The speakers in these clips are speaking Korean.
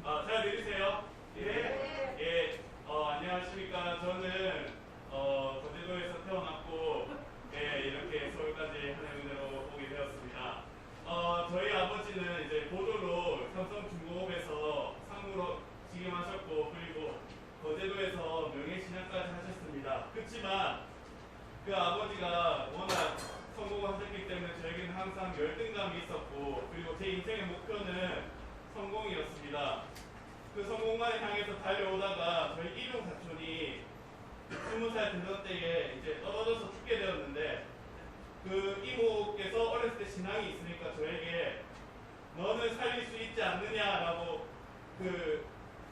잘 들리세요? 예. 예. 안녕하십니까. 저는 거제도에서 태어났고 이렇게 서울까지 하는 은혜로 오게 되었습니다. 저희 아버지는 이제 보도로 삼성중공업에서 상무로 직임하셨고 그리고 거제도에서 명예신학까지 하셨습니다. 그렇지만 그 아버지가 워낙 성공을 하셨기 때문에 저에게는 항상 열등감이 있었고 그리고 제 인생의 목표는 성공이었습니다. 그 성공만을 향해서 달려오다가 저희 일용 사촌이 20살 되던 때에 이제 떨어져서 죽게 되었는데 그 이모께서 어렸을 때 신앙이 있으니까 저에게 너는 살릴 수 있지 않느냐라고 그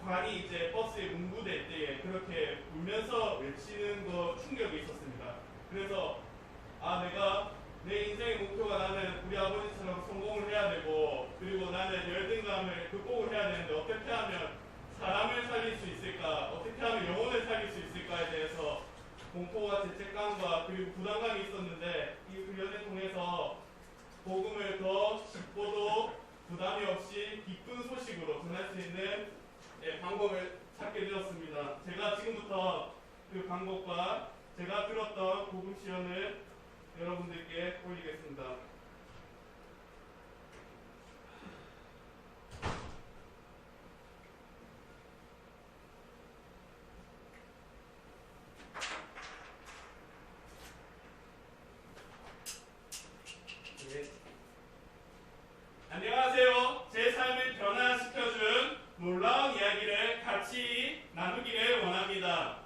관이 이제 버스에 문구될 때에 그렇게 울면서 외치는 거 충격이 있었습니다. 그래서 내가 내 인생의 목표가 나는 우리 아버지처럼 성공을 해야 되고 그리고 나는 열등감을 극복을 해야 되는데 어떻게 하면 사람을 살릴 수 있을까, 어떻게 하면 영혼을 살릴 수 있을까에 대해서 공포와 죄책감과 그리고 부담감이 있었는데 이 훈련을 통해서 복음을 더 쉽고도 부담이 없이 기쁜 소식으로 전할 수 있는 방법을 찾게 되었습니다. 제가 지금부터 그 방법과 제가 들었던 복음 시연을 여러분들께 올리겠습니다. 안녕하세요. 제 삶을 변화시켜준 놀라운 이야기를 같이 나누기를 원합니다.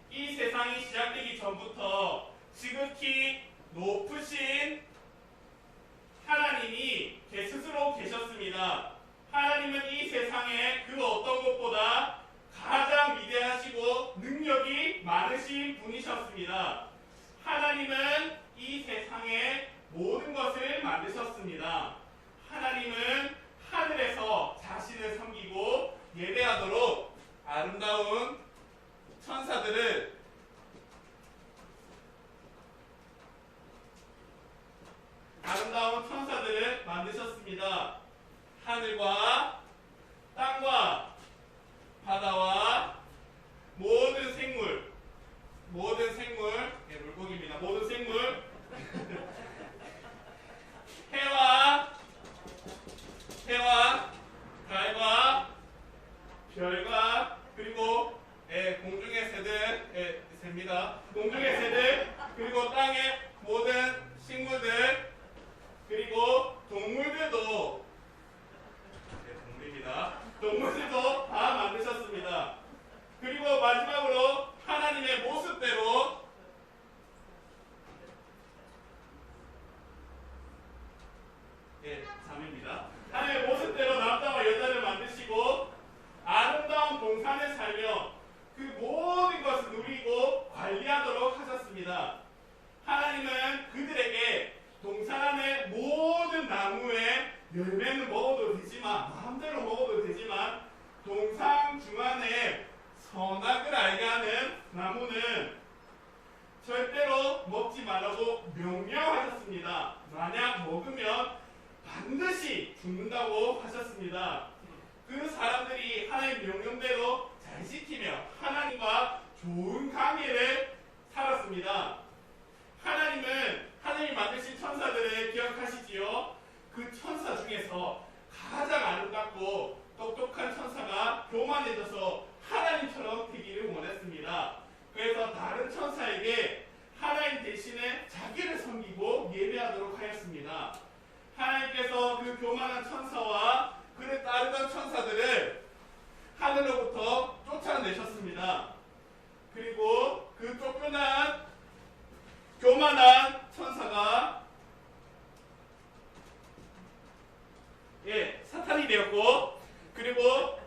이 세상이 시작되기 전부터 지극히 높으신 하나님이 스스로 계셨습니다. 하나님은 이 세상에 그 어떤 것보다 가장 위대하시고 능력이 많으신 분이셨습니다. 하나님은 이 세상의 모든 것을 만드셨습니다. 하나님은 하늘에서 자신을 섬기고 예배하도록 아름다운 천사들을 만드셨습니다. 하늘과 땅과 바다와 모든 생물, 물고기입니다. 모든 생물, 해와 달과 별과 그리고 공중의 새입니다. 공중의 새들 그리고 땅의 모든 식물들 그리고 동물들도 동물들도 다 만드셨습니다. 그리고 마지막으로 하나님의 모습대로 잠입니다. 하나님의 모습대로 남자와 여자를 만드시고 아름다운 동산을 살며 그 모든 것을 누리고 관리하도록 하셨습니다. 하나님은 그들에게 동산 안의 모든 나무의 열매는 먹어도 되지만 마음대로 먹어도 되지만 동산 중안에 선악을 알게 하는 나무는 절대로 먹지 말라고 명령하셨습니다. 만약 먹으면 반드시 죽는다고 하셨습니다. 그 사람들이 하나님 명령대로 잘 지키며 하나님과 좋은 관계를 살았습니다. 하나님이 만드신 천사들을 기억하시지요? 그 천사 중에서 가장 아름답고 똑똑한 천사가 교만해져서 하나님처럼 되기를 원했습니다. 그래서 다른 천사에게 하나님 대신에 자기를 섬기고 예배하도록 하였습니다. 하나님께서 그 교만한 천사와 그를 따르던 천사들을 하늘로부터 쫓아내셨습니다. 그리고 그 쫓겨난 교만한 천사가 사탄이 되었고 그리고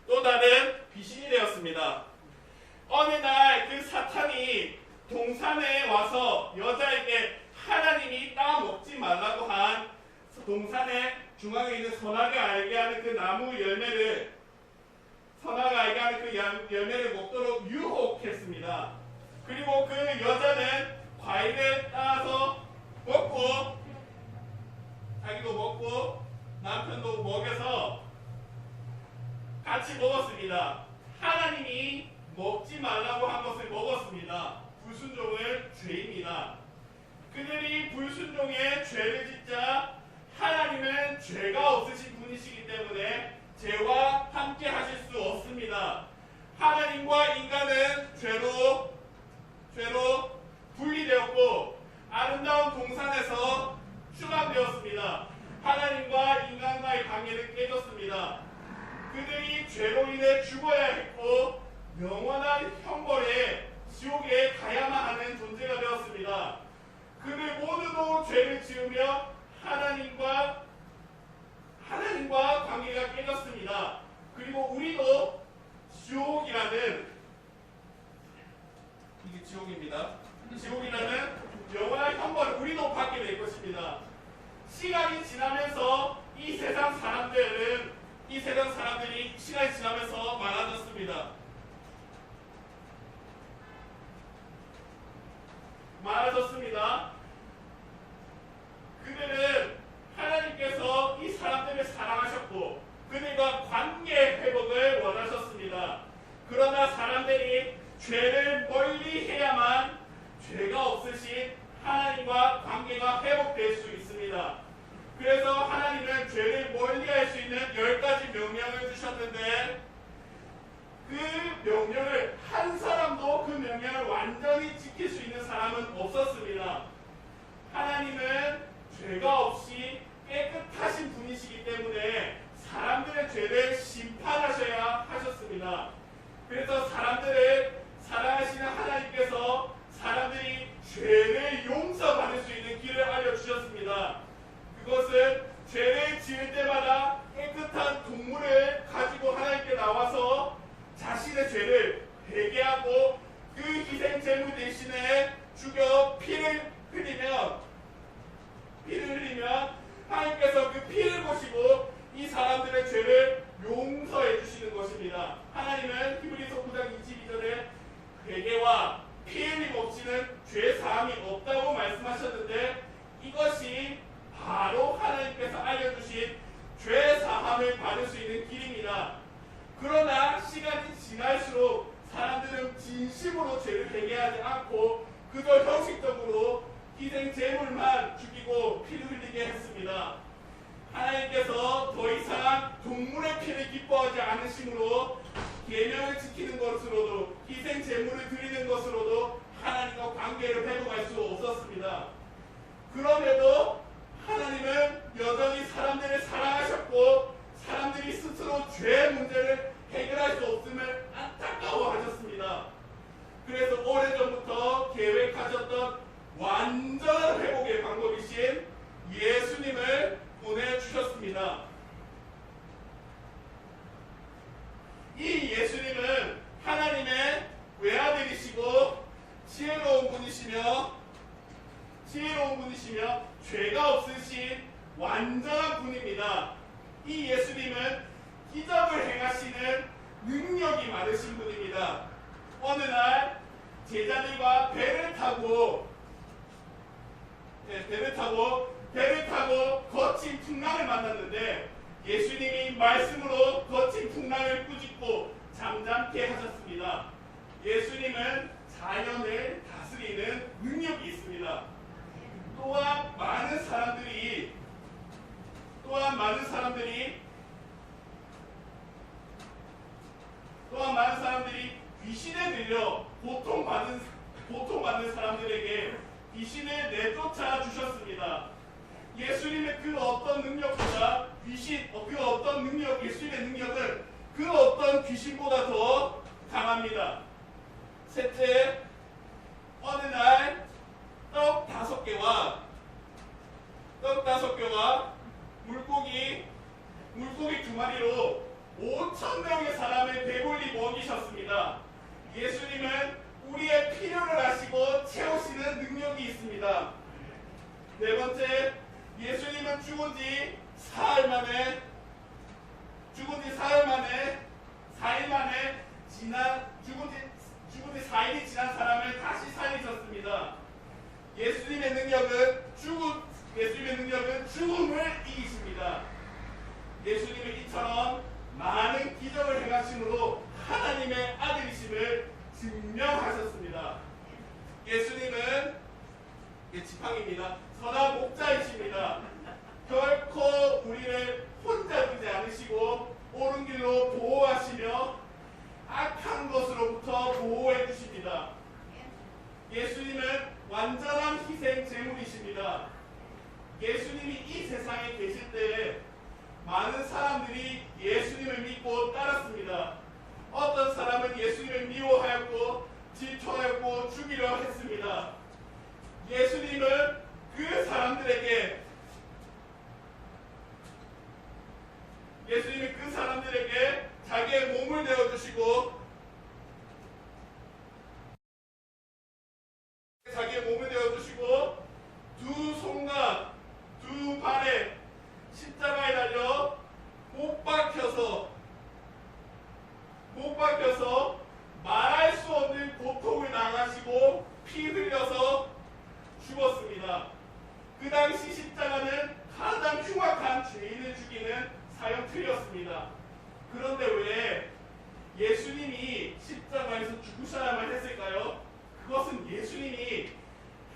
또 다른 귀신이 되었습니다. 어느 날 그 사탄이 동산에 와서 여자에게 하나님이 따먹지 말라고 한 동산의 중앙에 있는 선악을 알게 하는 그 나무 열매를 먹도록 유혹했습니다. 그리고 그 여자는 과일을 따서 먹고 자기도 먹고 남편도 먹여서 불순종은 죄입니다. 그들이 불순종의 죄를 짓자 하나님은 죄가 없으신 분이시기 때문에 죄와 함께 하실 수 없습니다. 하나님과 인간은 죄로 분리되었고 아름다운 동산에서 추방되었습니다. 하나님과 인간과의 관계는 깨졌습니다. 그들이 죄로 인해 죽어야 했고 영원한 형벌에 지옥에 가야만 하는 존재가 되었습니다. 그들 모두도 죄를 지으며 하나님과 관계가 깨졌습니다. 그리고 우리도 지옥이라는 이게 지옥입니다. 지옥이라는 영원한 형벌을 우리도 받게 될 것입니다. 시간이 지나면서 이 세상 사람들이 시간이 지나면서 많아졌습니다. 그들은 하나님께서 이 사람들을 사랑하셨고 그들과 관계 회복을 원하셨습니다. 그러나 사람들이 죄를 멀리 해야만 죄가 없으신 하나님과 관계가 회복될 수 있습니다. 그래서 하나님은 죄를 멀리할 수 있는 10가지 명령을 주셨는데 그 명령을 한 사람도 그 명령을 완전히 지킬 수 있는 사람은 없었습니다. 하나님은 죄가 없이 깨끗하신 분이시기 때문에 사람들의 죄를 심판하셔야 하셨습니다. 그래서 사람들을 사랑하시는 하나님께서 사람들이 죄를 용서받을 수 있는 길을 알려주셨습니다. 그것은 죄를 지을 때마다 깨끗한 동물을 가지고 하나님께 나와서 자신의 죄를 회개하고 그 희생 제물 대신에 죽여 피를 흘리면 하나님께서 그 피를 보시고 이 사람들의 죄를 용서해 주시는 것입니다. 하나님은 히브리서 9장 22절에 회개와 피 흘림 없이는 죄 사함이 없다고 말씀하셨는데 이것이 바로 하나님께서 알려주신 죄 사함을 받을 수 있는 길입니다. 그러나 시간이 지날수록 사람들은 진심으로 죄를 회개하지 않고 그저 형식적으로 희생 제물만 죽이고 피를 흘리게 했습니다. 하나님께서 더 이상 동물의 피를 기뻐하지 않으심으로 계명을 지키는 것으로도 희생 제물을 드리는 것으로도 하나님과 관계를 회복할 수 없었습니다. 그럼에도 하나님은 여전히 사람들을 사랑하셨고 사람들이 스스로 죄의 문제를 해결할 수 없음을 안타까워하셨습니다. 그래서 오래전부터 계획하셨던 완전한 회복의 방법이신 예수님을 보내주셨습니다. 이 예수님은 하나님의 외아들이시고 지혜로운 분이시며 죄가 없으신 완전한 분입니다. 이 예수님은 기적을 행하시는 능력이 많으신 분입니다. 어느 날 제자들과 배를 타고 거친 풍랑을 만났는데 예수님이 말씀으로 거친 풍랑을 꾸짖고 잠잠케 하셨습니다. 예수님은 자연을 다스리는 능력이 있습니다. 또한 많은 사람들이 귀신에 들려 고통받는 사람들에게 귀신을 내쫓아 주셨습니다. 예수님의 그 어떤 능력보다 예수님의 능력은 그 어떤 귀신보다 더 강합니다. 셋째, 어느 날 떡 5개와 물고기 2마리로 5,000명의 사람을 배불리 먹이셨습니다. 예수님은 우리의 필요를 아시고 채우시는 능력이 있습니다. 네 번째, 예수님은 죽은 지 4일 만에 지난 사람을 다시 살리셨습니다. 예수님의 능력은 죽음을 이기십니다. 예수님은 이처럼 많은 기적을 행하심으로 하나님의 아들이심을 증명하셨습니다. 예수님은 완전한 희생 제물이십니다. 예수님이 이 세상에 계실 때 많은 사람들이 예수님을 믿고 따랐습니다. 어떤 사람은 예수님을 미워하였고 질투하였고 죽이려 했습니다. 예수님은 그 사람들에게 자기의 몸을 내어주시고 두 손과 두 발에 십자가에 달려 못 박혀서 말할 수 없는 고통을 당하시고 피 흘려서 죽었습니다. 그 당시 십자가는 가장 흉악한 죄인을 죽이는 사형틀이었습니다. 그런데 왜 예수님이 십자가에서 죽으셔야만 했을까요? 그것은 예수님이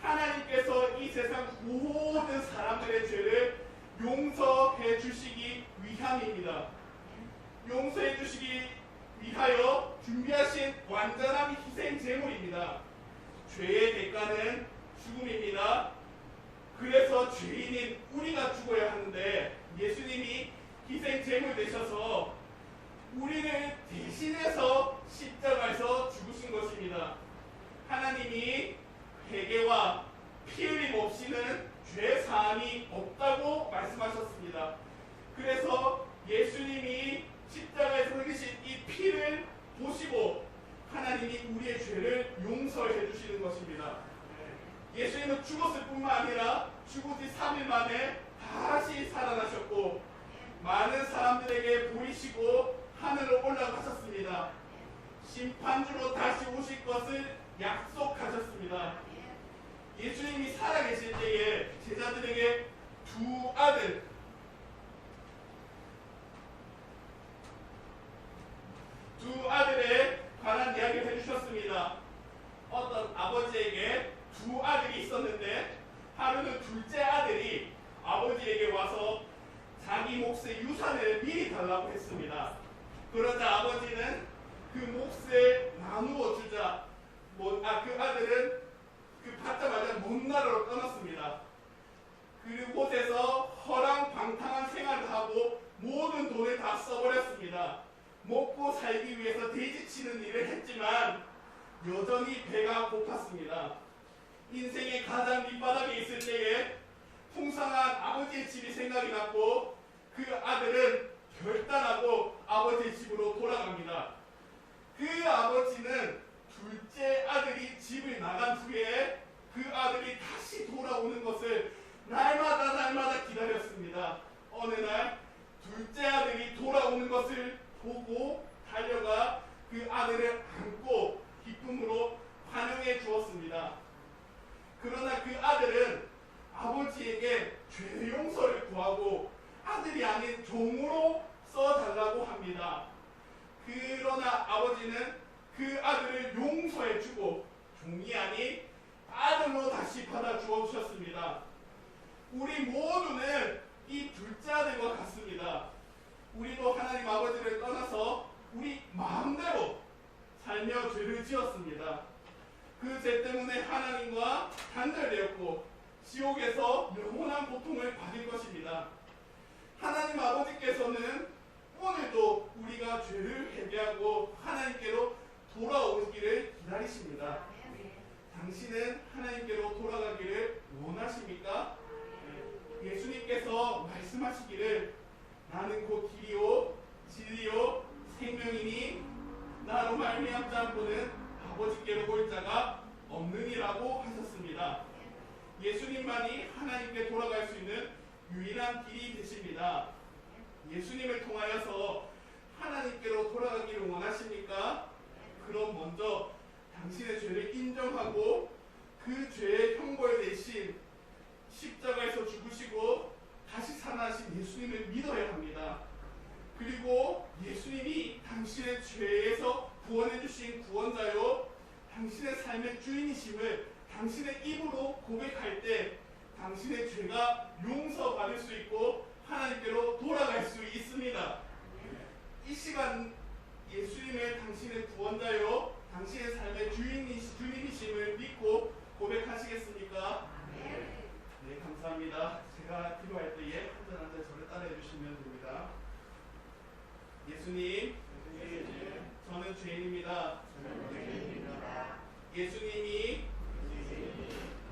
하나님께서 이 세상 모든 사람들의 죄를 용서해 주시기 위함입니다. 용서해 주시기 위하여 준비하신 완전한 희생 제물입니다. 죄의 대가는 죽음입니다. 그래서 죄인인 우리가 죽어야 하는데 예수님이 희생 제물 되셔서 우리를 대신해서 십자가에서 죽으신 것입니다. 하나님이 회개와 피 흘림 없이는 죄 사함이 없다고 말씀하셨습니다. 그래서 예수님이 십자가에서 흘리신 이 피를 보시고 하나님이 우리의 죄를 용서해 주시는 것입니다. 예수님은 죽었을 뿐만 아니라 죽은 지 3일 만에 다시 살아나셨고 많은 사람들에게 보이시고 하늘로 올라가셨습니다. 심판주로 다시 오실 것을 약속하셨습니다. 예수님이 살아계실 때에 제자들에게 두 아들에 관한 이야기를 해주셨습니다. 어떤 아버지에게 두 아들이 있었는데 하루는 둘째 아들이 아버지에게 와서 자기 몫의 유산을 미리 달라고 했습니다. 그러자 아버지는 그 몫을 나누어 주자 그 아들은 그 받자마자 먼 나라로 떠났습니다. 그곳에서 허랑방탕한 생활을 하고 모든 돈을 다 써버렸습니다. 먹고 살기 위해서 돼지치는 일을 했지만 여전히 배가 고팠습니다. 인생의 가장 밑바닥에 있을 때에 풍성한 아버지의 집이 생각이 났고 그 아들은 결단하고 아버지의 집으로 돌아갑니다. 그 아버지는 둘째 아들이 집을 나간 후에 그 아들이 다시 돌아오는 것을 날마다 기다렸습니다. 어느 날 둘째 아들이 돌아오는 것을 보고 달려가 그 아들을 안고 기쁨으로 환영해 주었습니다. 그러나 그 아들은 아버지에게 죄 용서를 구하고 아들이 아닌 종으로 써달라고 합니다. 그러나 아버지는 그 아들을 용서해 주고 종이 아닌 아들로 다시 받아 주어 주셨습니다. 우리 모두는 이 둘째 아들과 같습니다. 우리도 하나님 아버지를 떠나서 우리 마음대로 살며 죄를 지었습니다. 그 죄 때문에 하나님과 단절되었고 지옥에서 영원한 고통을 받을 것입니다. 하나님 아버지께서는 오늘도 우리가 죄를 회개하고 하나님께로 돌아오기를 기다리십니다. 당신은 하나님께로 돌아가기를 원하십니까? 예수님께서 말씀하시기를 나는 곧 길이요 진리요 생명이니 나로 말미암지 않고는 아버지께로 올 자가 없느니라고 하셨습니다. 예수님만이 하나님께 돌아갈 수 있는 유일한 길이 되십니다. 예수님을 통하여서 하나님께로 돌아가기를 원하십니까? 그럼 먼저 당신의 죄를 인정하고 그 죄의 형벌 대신 십자가에서 죽으시고 다시 살아나신 예수님을 믿어야 합니다. 그리고 예수님이 당신의 죄에서 구원해 주신 구원자요 당신의 삶의 주인이심을 당신의 입으로 고백할 때 당신의 죄가 용서받을 수 있고 하나님께로 돌아갈 수 있습니다. 이 시간 예수님을 당신의 구원자요 당신의 삶의 주인이심을 믿고 예수님, 저는 죄인입니다. 예수님이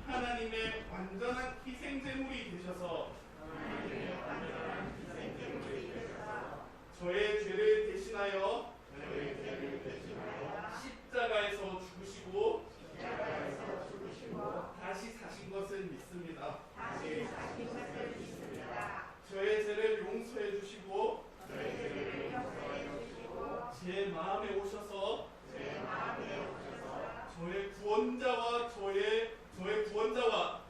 하나님의 완전한 희생제물이 되셔서 저의 죄를 대신하여 십자가에서 죽으시고 다시 사신 것을 믿습니다. 저의 죄를 용서해 주시고 제 마음에 오셔서 저의 구원자와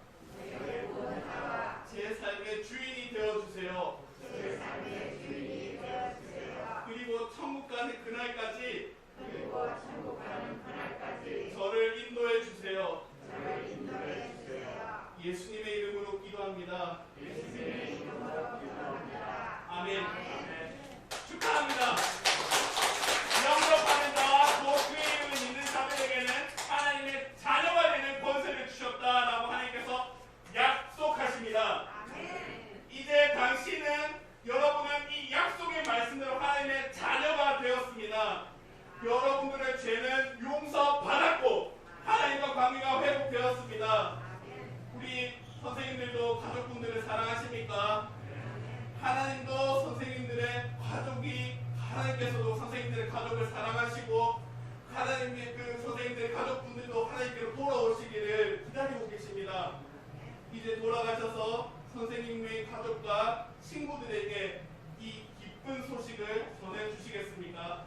제 삶의 주인이 되어 주세요. 그리고 천국 가는 그날까지 저를 인도해 주세요. 예수님의 이름으로 기도합니다. 아멘. 축하합니다. 영접하는 자와 또 그의 이름을 믿는 자들에게는 하나님의 자녀가 되는 권세를 주셨다라고 하나님께서 약속하십니다. 이제 당신은 여러분은 이 약속의 말씀대로 하나님의 자녀가 되었습니다. 여러분들의 죄는 용서받았고 하나님과 관계가 회복되었습니다. 우리 선생님들도 가족분들을 사랑하십니까? 하나님도 선생님들의 가족이 하나님께서도 선생님들의 가족을 사랑하시고 하나님의 그 선생님들의 가족분들도 하나님께로 돌아오시기를 기다리고 계십니다. 이제 돌아가셔서 선생님의 가족과 친구들에게 이 기쁜 소식을 전해주시겠습니까?